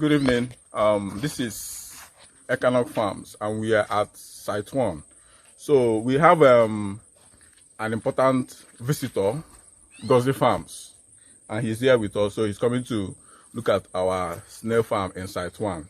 Good evening. This is Economic Farms, and we are at Site 1. So we have an important visitor, Gozy Farms, and he's here with us. So he's coming to look at our snail farm in Site 1.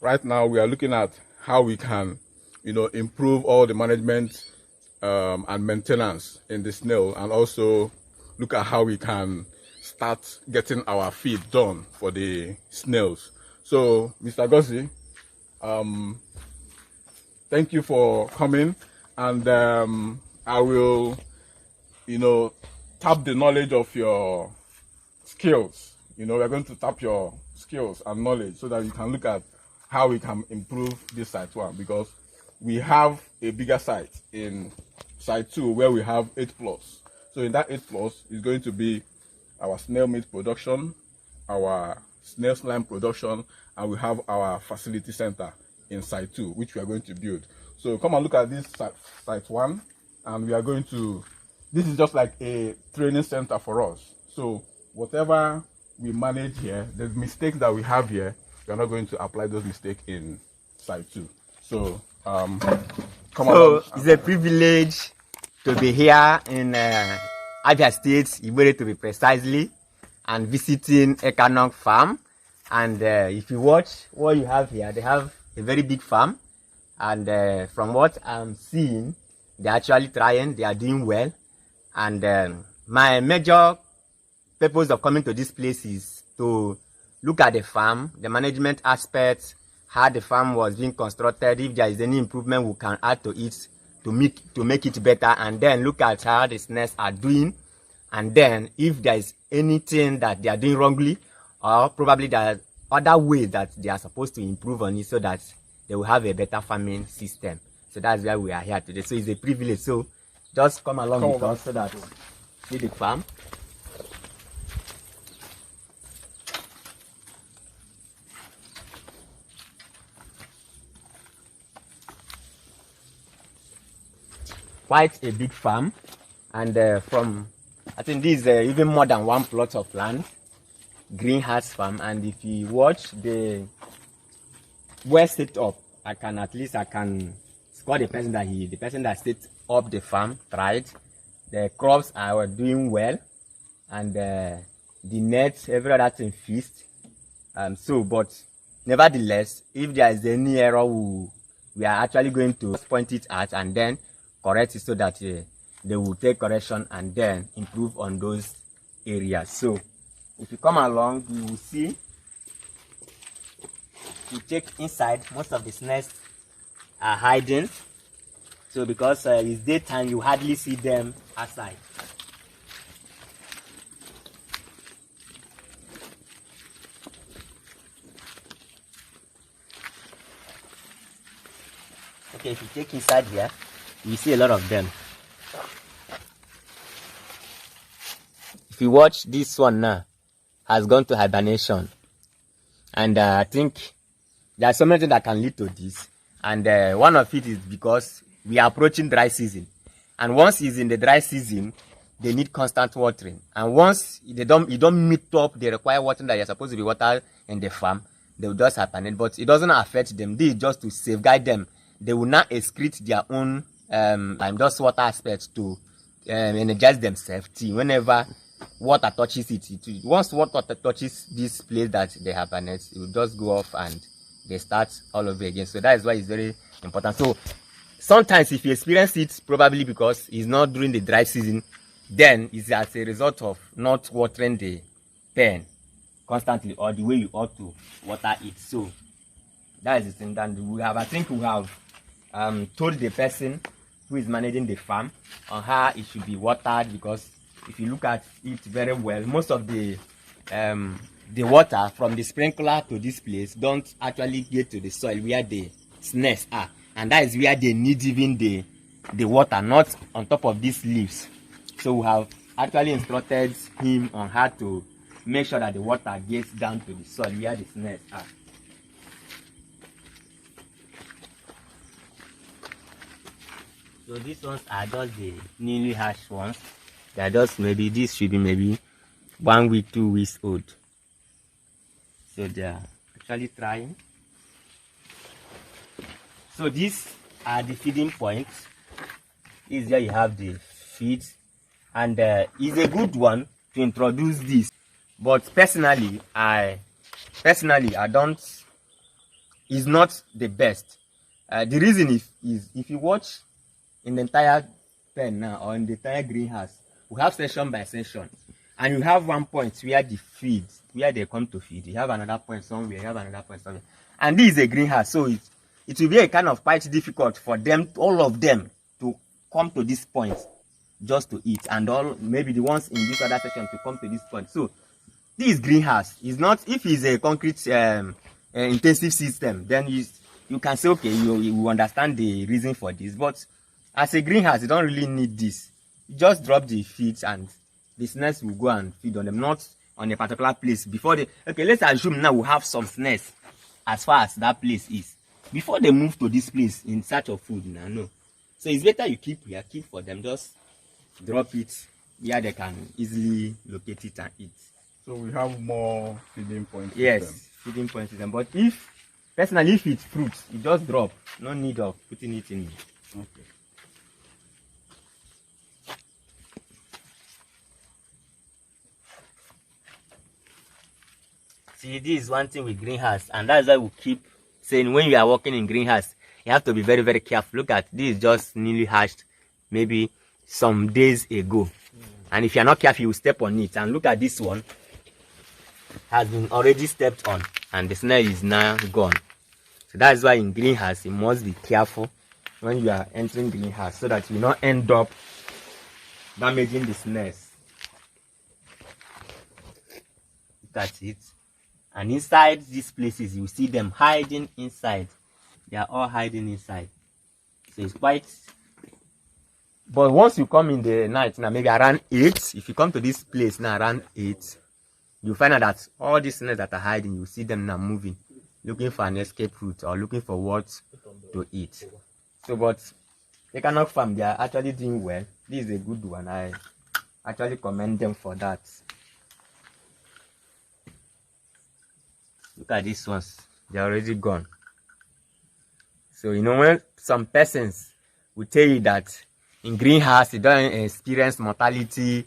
Right now, we are looking at how we can, improve all the management and maintenance in the snail, and also look at how we can start getting our feed done for the snails. So, Mr. Gozy, thank you for coming, and I will, tap the knowledge of your skills. We're going to tap your skills and knowledge so that you can look at how we can improve this Site 1, because we have a bigger site in Site 2 where we have 8 plots. So in that 8 plots is going to be our snail meat production, our snail slime production, and we have our facility center in Site 2, which we are going to build. So come and look at this Site 1, and we are going to, this is just like a training center for us. So whatever we manage here, the mistakes that we have here, we are not going to apply those mistakes in Site 2. So come on. It's a privilege to be here in Abia State, Igbere to be precisely, and visiting Economic Farm. And if you watch what you have here, they have a very big farm. And from what I'm seeing, they're actually trying, they are doing well. And my major purpose of coming to this place is to look at the farm, the management aspects, how the farm was being constructed, if there is any improvement we can add to it to make it better, and then look at how the snails are doing, and then if there is anything that they are doing wrongly, or probably there are other ways that they are supposed to improve on it so that they will have a better farming system. So that's why we are here today. So it's a privilege. So just come along with us so that see the farm. Quite a big farm, and from I think this is even more than 1 plot of land, greenhouse farm. And if you watch the well set up, I can score the person that set up the farm tried. The crops are doing well, and the nets, every other thing fixed. But nevertheless, if there is any error, we are actually going to point it out and then correct it so that they will take correction and then improve on those areas. So if you come along, you will see, you check inside, most of the snails are hiding. So because it's daytime, you hardly see them outside. Okay, if you check inside here, you see a lot of them. If you watch, this one now has gone to hibernation, and I think there are so many things that can lead to this, and one of it is because we are approaching dry season, and once it's in the dry season, they need constant watering, and once you don't meet up the required watering that you're supposed to be watered in the farm, they will just hibernate. But it doesn't affect them. This is just to safeguard them. They will not excrete their own just water aspects to energize themselves. Whenever water touches it, once water touches this place that they have banned, it will just go off and they start all over again. So that is why it's very important. So sometimes if you experience it, probably because it's not during the dry season, then it's as a result of not watering the pen constantly or the way you ought to water it. So that is the thing that I think we have told the person who is managing the farm on how it should be watered, because if you look at it very well, most of the water from the sprinkler to this place don't actually get to the soil where the snails are, and that is where they need even the water, not on top of these leaves. So we have actually instructed him on how to make sure that the water gets down to the soil where the snails are. So these ones are just the newly hatched ones. They are just this should be maybe 1 week, 2 weeks old. So they are actually trying. So these are the feeding points. This is where you have the feed, and it's a good one to introduce this. But personally, I don't. It's not the best. The reason is if you watch in the entire pen now, or in the entire greenhouse, we have section by section, and you have one point where the feed, where they come to feed. You have another point somewhere. You have another point somewhere, and this is a greenhouse, so it will be a kind of quite difficult for them, all of them, to come to this point just to eat, and all maybe the ones in this other section to come to this point. So this greenhouse is not, if it's a concrete intensive system, then you can say, okay, you understand the reason for this. But as a greenhouse, you don't really need this. You just drop the feeds and the snails will go and feed on them, not on a particular place. Before they, okay, let's assume now we have some snails as far as that place is. Before they move to this place in search of food, no. So it's better you keep here, keep for them, just drop it where they can easily locate it and eat. So we have more feeding points. Yes, feeding point system. But if personally, if it's fruits, you just drop. No need of putting it in. Okay. See, this is one thing with greenhouse, and that's why we keep saying when you are working in greenhouse, you have to be very, very careful. Look at this, just newly hatched, maybe some days ago. And if you're not careful, you will step on it. And look at this one, has been already stepped on, and the snail is now gone. So that's why in greenhouse, you must be careful when you are entering greenhouse, so that you not end up damaging the snails. That's it. And inside these places, you see them hiding inside. They are all hiding inside. So it's quite. But once you come in the night, now maybe around 8, if you come to this place now around 8, you find out that all these snails that are hiding, you see them now moving, looking for an escape route or looking for what to eat. So, but they cannot farm. They are actually doing well. This is a good one. I actually commend them for that. Look at these ones. They're already gone. So, you know, when some persons will tell you that in greenhouse, you don't experience mortality,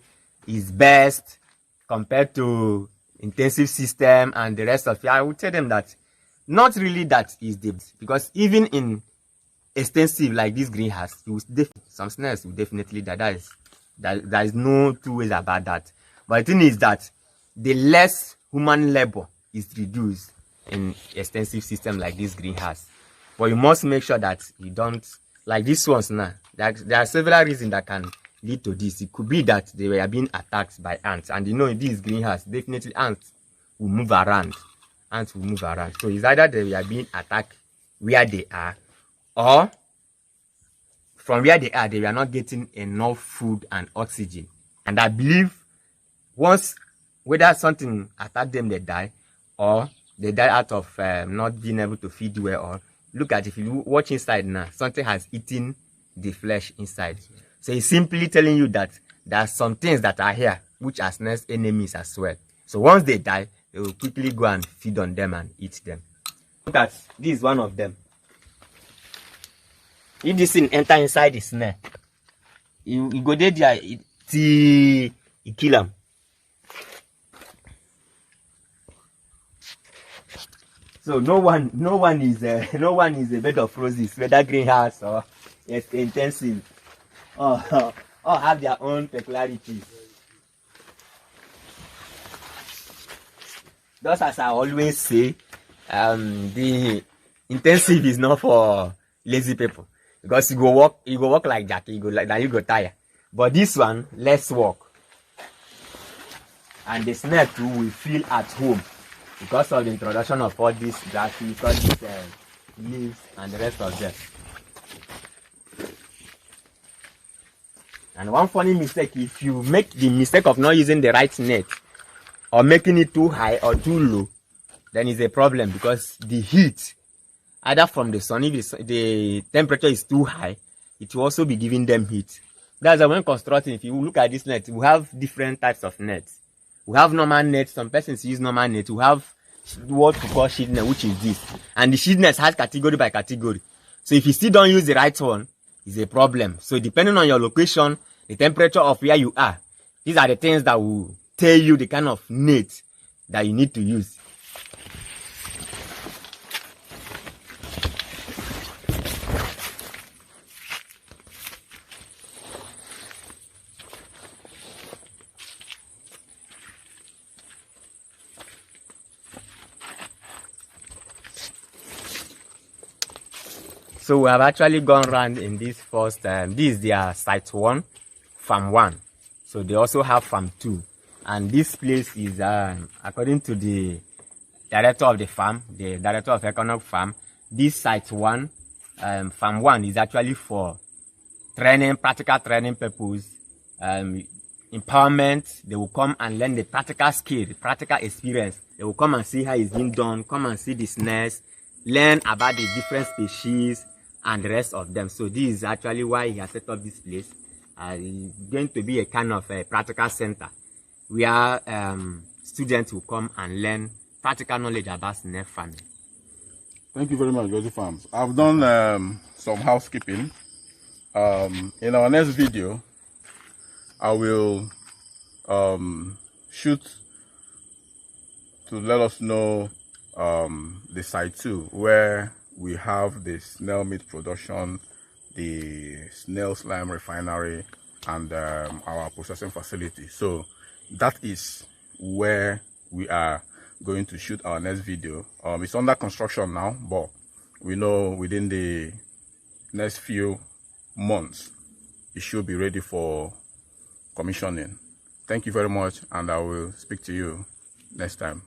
is best compared to intensive system and the rest of it, I would tell them that not really that is the best. Because even in extensive like this greenhouse, some snails will definitely die. There is no two ways about that. But the thing is that the less human labor is reduced in extensive system like this greenhouse. But you must make sure that you don't, like these ones now, there are several reasons that can lead to this. It could be that they were being attacked by ants, and you know in this greenhouse, definitely ants will move around. Ants will move around. So it's either they were being attacked where they are, or from where they are, they were not getting enough food and oxygen. And I believe once, whether something attacked them, they die, or they die out of not being able to feed well. Or look at, if you watch inside now, something has eaten the flesh inside. So it's simply telling you that there are some things that are here which are snails' enemies as well. So once they die, they will quickly go and feed on them and eat them. Look at this is one of them. If this thing enter inside the snail, you go there till you kill them. So no one is a bed of roses, whether greenhouse or intensive. All have their own peculiarities. Just as I always say, the intensive is not for lazy people, because you go work like that, you go tire. But this one, less work, and the snail too will feel at home because of the introduction of all these grasses, all these leaves, and the rest of them. And one funny mistake, if you make the mistake of not using the right net, or making it too high or too low, then it's a problem, because the heat, either from the sun, if the temperature is too high, it will also be giving them heat. That's why when constructing, if you look at this net, we have different types of nets. We have normal nets. Some persons use normal nets. We have what we call shieldness, which is this. And the shieldness has category by category. So if you still don't use the right one, it's a problem. So depending on your location, the temperature of where you are, these are the things that will tell you the kind of net that you need to use. So we have actually gone around in this first, this is their site 1, farm 1. So they also have farm 2. And this place is, according to the director of the farm, the director of economic farm, this site 1, farm 1 is actually for training, practical training purpose, empowerment. They will come and learn the practical skill, the practical experience. They will come and see how it's being done, come and see the snails, learn about the different species, and the rest of them. So this is actually why he has set up this place. It's going to be a kind of a practical center where students will come and learn practical knowledge about snail farming. Thank you very much, Gozy Farms. I've done some housekeeping. In our next video, I will shoot to let us know the site 2, where we have the snail meat production, the snail slime refinery, and our processing facility. So that is where we are going to shoot our next video. It's under construction now, but we know within the next few months it should be ready for commissioning. Thank you very much, and I will speak to you next time.